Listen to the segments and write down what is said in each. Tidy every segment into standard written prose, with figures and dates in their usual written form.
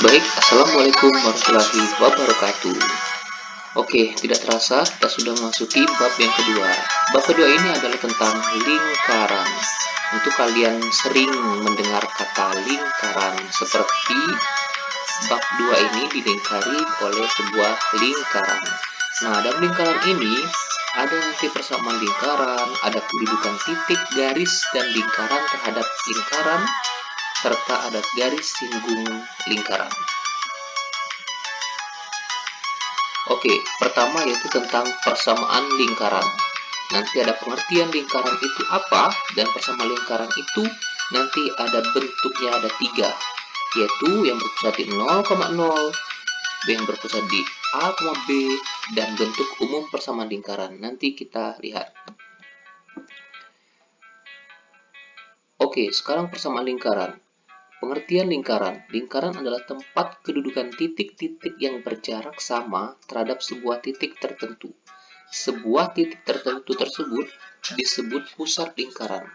Baik, Assalamualaikum warahmatullahi wabarakatuh. Oke, tidak terasa kita sudah memasuki bab yang kedua. Bab kedua ini adalah tentang lingkaran. Untuk kalian sering mendengar kata lingkaran, seperti bab 2 ini dilingkari oleh sebuah lingkaran. Nah, dalam lingkaran ini ada nanti persamaan lingkaran, ada kedudukan titik, garis, dan lingkaran terhadap lingkaran, serta ada garis singgung lingkaran. Oke, pertama yaitu tentang persamaan lingkaran. Nanti ada pengertian lingkaran itu apa, dan persamaan lingkaran itu nanti ada bentuknya ada 3, yaitu yang berpusat di 0,0, yang berpusat di A, B, dan bentuk umum persamaan lingkaran. Nanti kita lihat. Oke, sekarang persamaan lingkaran. Pengertian lingkaran. Lingkaran adalah tempat kedudukan titik-titik yang berjarak sama terhadap sebuah titik tertentu. Sebuah titik tertentu tersebut disebut pusat lingkaran.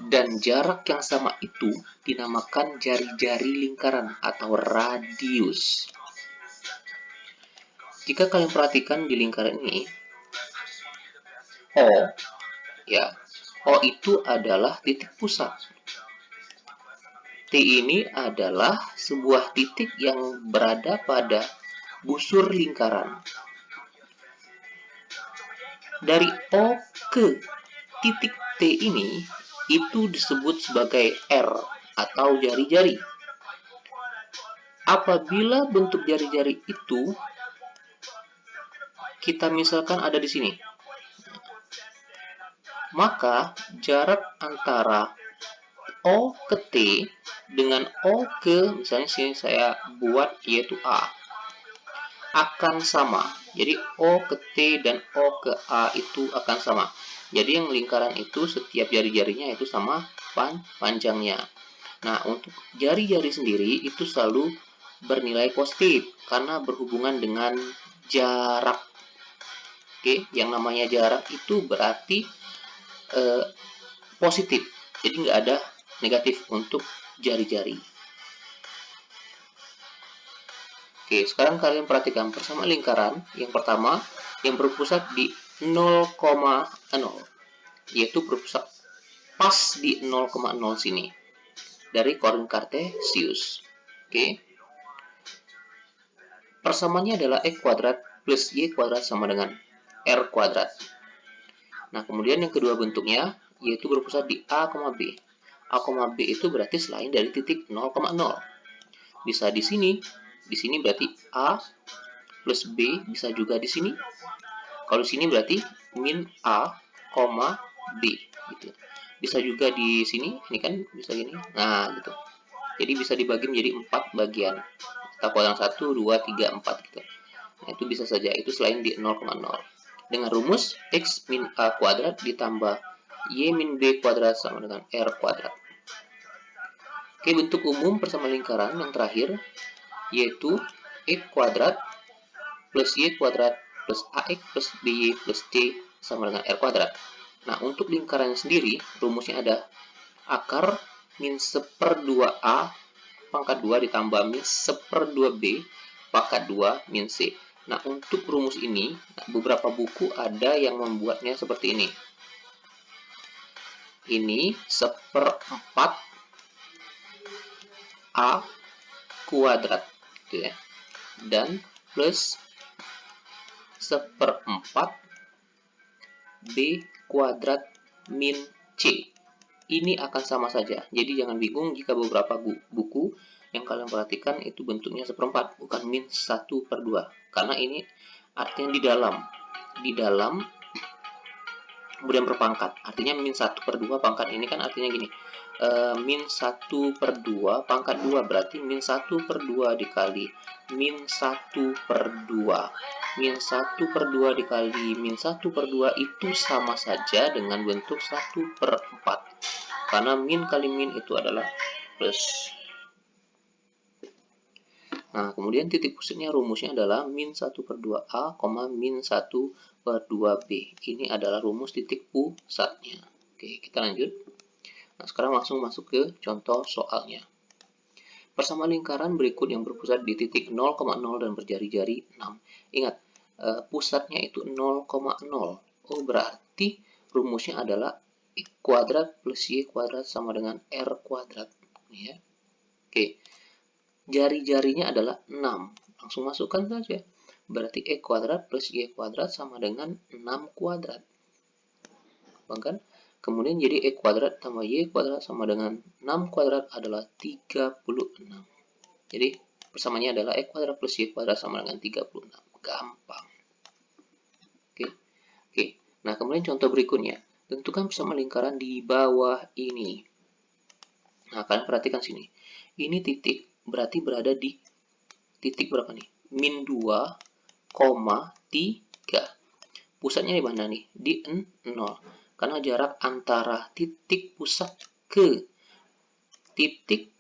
Dan jarak yang sama itu dinamakan jari-jari lingkaran atau radius. Jika kalian perhatikan di lingkaran ini, O, ya, O itu adalah titik pusat. T ini adalah sebuah titik yang berada pada busur lingkaran. Dari O ke titik T ini, itu disebut sebagai R atau jari-jari. Apabila bentuk jari-jari itu, kita misalkan ada di sini, maka jarak antara O ke T dengan O ke, misalnya sini saya buat yaitu A, akan sama. Jadi O ke T dan O ke A itu akan sama. Jadi yang lingkaran itu setiap jari-jarinya itu sama panjangnya. Nah, untuk jari-jari sendiri itu selalu bernilai positif karena berhubungan dengan jarak. Oke, yang namanya jarak itu berarti positif. Jadi nggak ada negatif untuk jari-jari. Oke, sekarang kalian perhatikan persamaan lingkaran. Yang pertama, yang berpusat di 0,0, yaitu berpusat pas di 0,0 sini dari koordinat kartesius. Oke. Persamaannya adalah X kuadrat plus Y kuadrat sama dengan R kuadrat. Nah, kemudian yang kedua bentuknya yaitu berpusat di A, B. A, B itu berarti selain dari titik 0,0. Bisa di sini berarti A plus B, bisa juga di sini. Kalau di sini berarti min A, B gitu. Bisa juga di sini, ini kan bisa gini. Nah, gitu. Jadi bisa dibagi menjadi 4 bagian. Kita kuadran 1, 2, 3, 4 gitu. Nah, itu bisa saja, itu selain di 0,0. Dengan rumus X min A kuadrat ditambah Y min B kuadrat sama dengan R kuadrat. Oke, bentuk umum persamaan lingkaran yang terakhir yaitu X kuadrat plus Y kuadrat plus AX plus BY plus C sama dengan R kuadrat. Nah, untuk lingkaran sendiri rumusnya ada akar min 1/2A pangkat 2 ditambah min 1/2B pangkat 2 min C. Nah, untuk rumus ini, beberapa buku ada yang membuatnya seperti ini. Ini 1/4 A kuadrat, gitu ya. Dan plus 1/4 B kuadrat min C. Ini akan sama saja. Jadi jangan bingung jika beberapa buku yang kalian perhatikan itu bentuknya 1/4, bukan min 1/2. Karena ini artinya di dalam kemudian berpangkat. Artinya min 1/2 pangkat ini kan artinya gini. Min 1/2 pangkat 2 berarti min 1/2 dikali min 1/2. Min 1/2 dikali min 1/2 itu sama saja dengan bentuk 1/4. Karena min kali min itu adalah plus. Nah, kemudian titik pusatnya rumusnya adalah min 1/2A, min 1/2B. Ini adalah rumus titik pusatnya. Oke, kita lanjut. Nah, sekarang langsung masuk ke contoh soalnya. Persamaan lingkaran berikut yang berpusat di titik 0,0 dan berjari-jari 6. Ingat, pusatnya itu 0,0. Oh, berarti rumusnya adalah X kuadrat plus Y kuadrat sama dengan R kuadrat. Ya. Oke, jari-jarinya adalah 6. Langsung masukkan saja. Berarti X kuadrat plus Y kuadrat sama dengan 6 kuadrat. Kan? Kemudian jadi X kuadrat tambah Y kuadrat sama dengan 6 kuadrat adalah 36. Jadi persamaannya adalah X kuadrat plus Y kuadrat sama dengan 36. Gampang. Oke. Oke. Nah, kemudian contoh berikutnya. Tentukan persamaan lingkaran di bawah ini. Nah, kalian perhatikan sini. Ini titik berarti berada di titik berapa nih? Min 2, 3. Pusatnya di mana nih? Di 0. Karena jarak antara titik pusat ke titik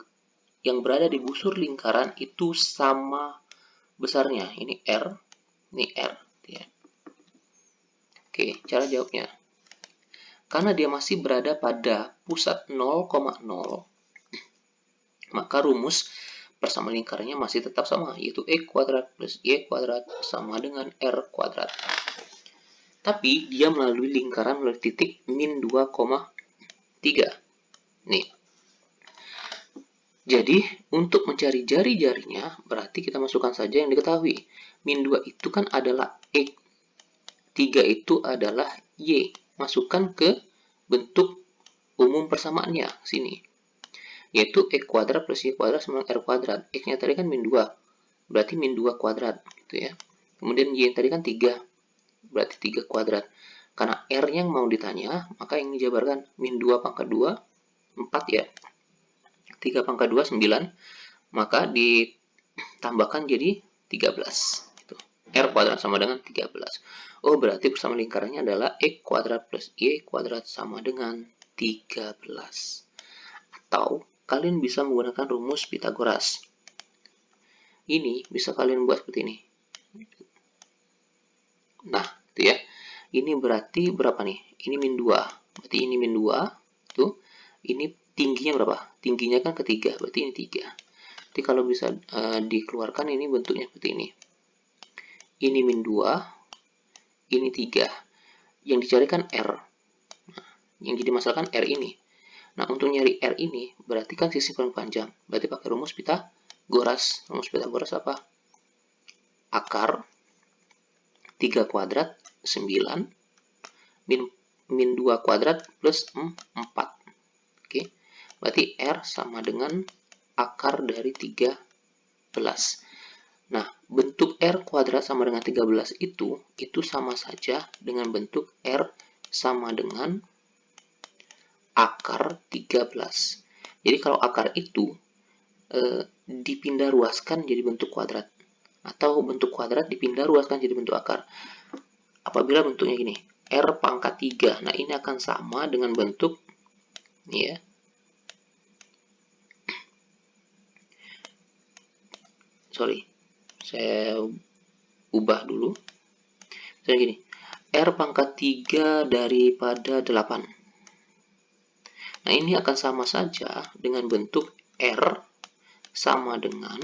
yang berada di busur lingkaran itu sama besarnya. Ini R, ini R. Ya. Oke, cara jawabnya. Karena dia masih berada pada pusat 0,0, maka rumus persamaan lingkarannya masih tetap sama, yaitu X kuadrat plus Y kuadrat sama dengan R kuadrat. Tapi dia melalui lingkaran melalui titik min 2,3. Nih. Jadi, untuk mencari jari-jarinya, berarti kita masukkan saja yang diketahui. Min 2 itu kan adalah X. 3 itu adalah Y. Masukkan ke bentuk umum persamaannya, sini. Yaitu X kuadrat plus Y kuadrat sama R kuadrat. X-nya tadi kan min 2. Berarti min 2 kuadrat. Gitu ya. Kemudian Y yang tadi kan 3. Berarti 3 kuadrat. Karena R yang mau ditanya, maka yang dijabarkan min 2 pangkat 2, 4 ya. 3 pangkat 2, 9. Maka ditambahkan jadi 13. Gitu. R kuadrat sama dengan 13. Oh, berarti persamaan lingkarannya adalah X kuadrat plus Y kuadrat sama dengan 13. Atau kalian bisa menggunakan rumus Pitagoras. Ini bisa kalian buat seperti ini. Nah, itu ya. Ini berarti berapa nih? Ini min 2. Berarti ini min 2. Tuh. Ini tingginya berapa? Tingginya kan ketiga. Berarti ini 3. Jadi kalau bisa dikeluarkan ini bentuknya seperti ini. Ini min 2. Ini 3. Yang dicarikan R. Nah, yang jadi masalah kan R ini. Nah, untuk nyari R ini, berarti kan sisi paling panjang. Berarti pakai rumus Pitagoras. Rumus Pitagoras apa? Akar 3 kuadrat 9 min 2 kuadrat plus 4. Oke. Berarti R sama dengan akar dari 13. Nah, bentuk R kuadrat sama dengan 13 itu sama saja dengan bentuk R sama dengan akar 13. Jadi kalau akar itu dipindah ruaskan jadi bentuk kuadrat. Atau bentuk kuadrat dipindah ruaskan jadi bentuk akar. Apabila bentuknya gini, R pangkat 3. Nah, ini akan sama dengan bentuk ini ya. Sorry. Saya ubah dulu. Misalnya gini, R pangkat 3 daripada 8. Nah, ini akan sama saja dengan bentuk R sama dengan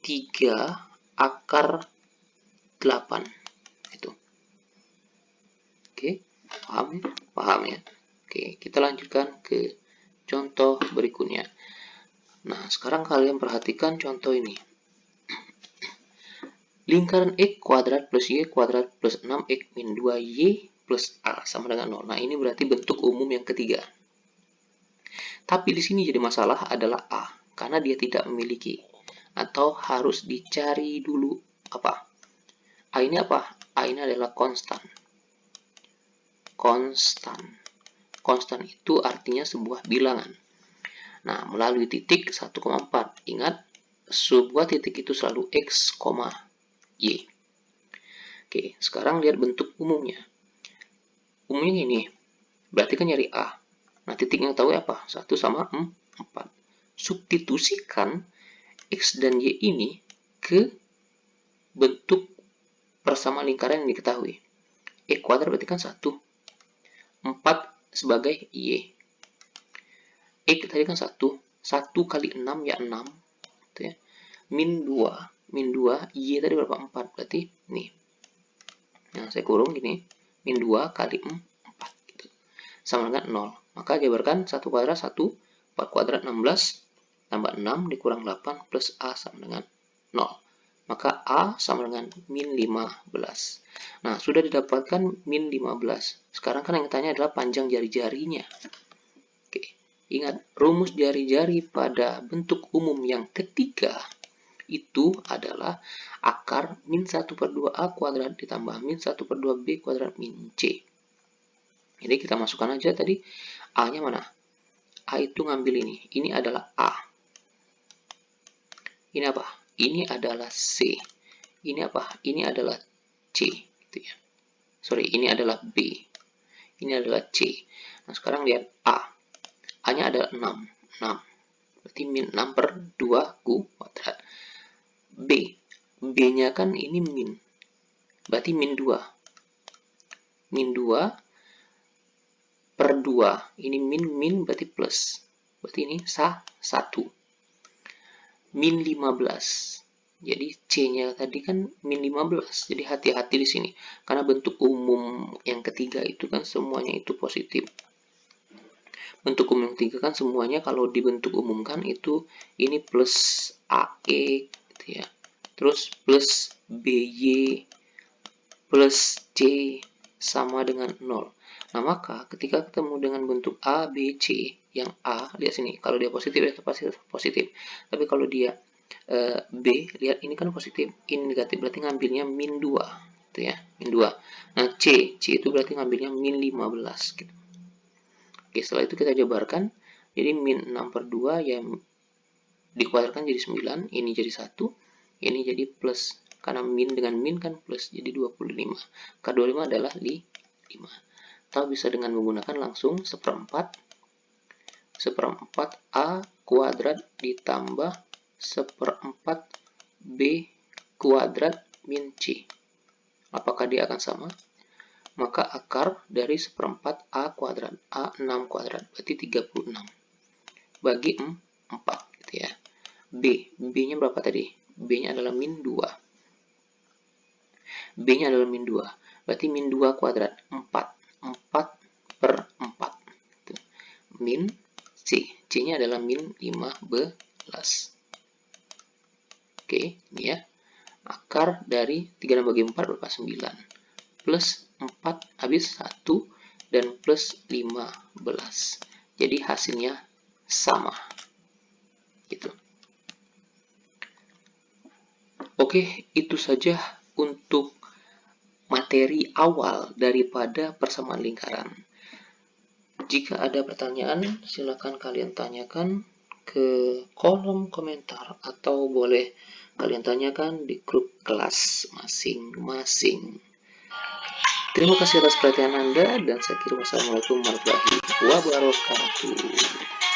3 akar 8. Itu. Oke, paham ya? Paham ya? Oke, kita lanjutkan ke contoh berikutnya. Nah, sekarang kalian perhatikan contoh ini. Lingkaran X kuadrat plus Y kuadrat plus 6X min 2Y plus A sama dengan 0. Nah, ini berarti bentuk umum yang ketiga. Tapi di sini jadi masalah adalah A, karena dia tidak memiliki. Atau harus dicari dulu apa? A ini apa? A ini adalah konstan. Konstan itu artinya sebuah bilangan. Nah, melalui titik 1,4. Ingat, sebuah titik itu selalu X, Y. Oke, sekarang lihat bentuk umumnya. Umumnya ini. Berarti kan nyari A. Nah, titik yang tahu apa? 1 sama 4. Substitusikan X dan Y ini ke bentuk persamaan lingkaran yang diketahui. X kuadrat berarti kan 1. 4 sebagai Y. X tadi kan 1. 1 kali 6 ya 6. gitu ya. Min 2, Y tadi berapa? 4, berarti nih. Yang saya kurung gini, min 2 kali 4 gitu. Sama dengan 0. Maka jabarkan 1 kuadrat 1, 4 kuadrat 16, tambah 6 dikurang 8 plus A sama dengan 0. Maka A sama dengan min 15. Nah, sudah didapatkan min 15. Sekarang kan yang ditanya adalah panjang jari-jarinya. Oke, ingat, rumus jari-jari pada bentuk umum yang ketiga itu adalah akar min 1/2A kuadrat ditambah min 1/2B kuadrat min C. Jadi kita masukkan aja tadi, A-nya mana? A itu ngambil ini. Ini adalah A. Ini apa? Ini adalah C. Ini apa? Ini adalah C. Gitu ya. Sorry, ini adalah B. Ini adalah C. Nah, sekarang lihat A. A-nya adalah 6. Berarti min 6/2 kuadrat. B. B-nya kan ini min. Berarti min 2. Min 2/2. Ini min berarti plus. Berarti ini 1. Min 15. Jadi C-nya tadi kan min 15. Jadi hati-hati di sini. Karena bentuk umum yang ketiga itu kan semuanya itu positif. Bentuk umum yang ketiga kan semuanya kalau dibentuk umumkan itu ini plus AE gitu ya. Terus plus BY plus C sama dengan 0. Nah, maka ketika ketemu dengan bentuk A, B, C, yang A, lihat sini, kalau dia positif, ya pasti positif. Tapi kalau dia B, lihat ini kan positif, ini negatif, berarti ngambilnya min 2. Gitu ya, min 2. Nah, C itu berarti ngambilnya min 15. Gitu. Oke, setelah itu kita jabarkan, jadi min 6/2 yang dikuadratkan jadi 9, ini jadi 1, ini jadi plus. Karena min dengan min kan plus, jadi 25. Akar 25 adalah 5. Atau bisa dengan menggunakan langsung 1/4 A kuadrat ditambah 1/4 B kuadrat min C. Apakah dia akan sama? Maka akar dari 1/4 A kuadrat, A 6 kuadrat, berarti 36. Bagi 4, gitu ya. B-nya berapa tadi? B-nya adalah min 2. B-nya adalah min 2. Berarti min 2 kuadrat, 4. 4/4. Min C. C-nya adalah min 15. Oke, ini ya. Akar dari 36 bagi 4 berapa? 9. Plus 4 habis 1 dan plus 15. Jadi hasilnya sama. Gitu. Oke, itu saja untuk materi awal daripada persamaan lingkaran. Jika ada pertanyaan, silakan kalian tanyakan ke kolom komentar atau boleh kalian tanyakan di grup kelas masing-masing. Terima kasih atas perhatian Anda dan saya kira wassalamualaikum warahmatullahi wabarakatuh.